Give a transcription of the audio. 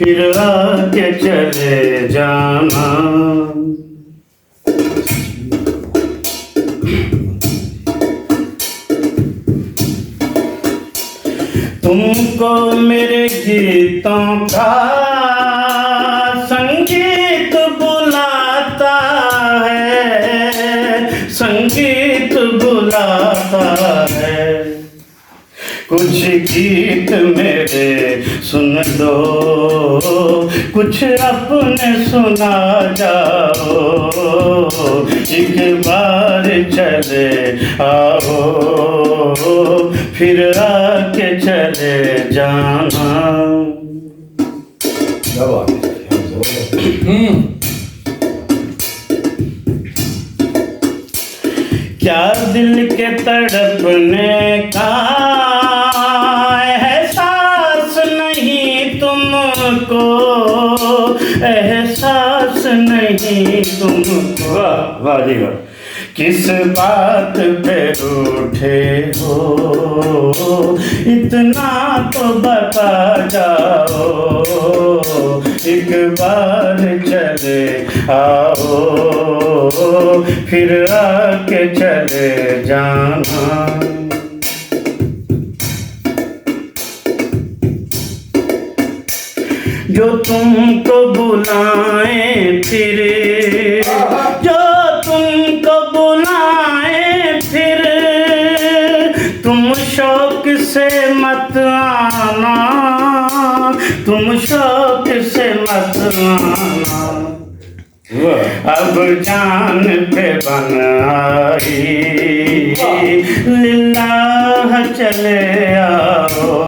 फिर आके चले जाना। तुमको मेरे गीतों का संगीत बुलाता है, संगीत बुलाता है। कुछ गीत मेरे सुन दो, कुछ अपने सुना जाओ। एक बार चले आओ, फिर आके चले जाना। क्या बात है। क्या दिल के तड़पने का एहसास नहीं तुमको, एहसास नहीं तुमको। वाह जी वाह। किस बात पे रूठे हो, इतना तो बता जाओ। एक बार चले आओ, फिर आके चले जाना। जो तुमको बुलाए फिर, जो तुमको बुलाए फिर, तुम शौक से मत आना, तुम शौक से मत आना। अब जान पे बन आई, लिल्लाह चले आओ।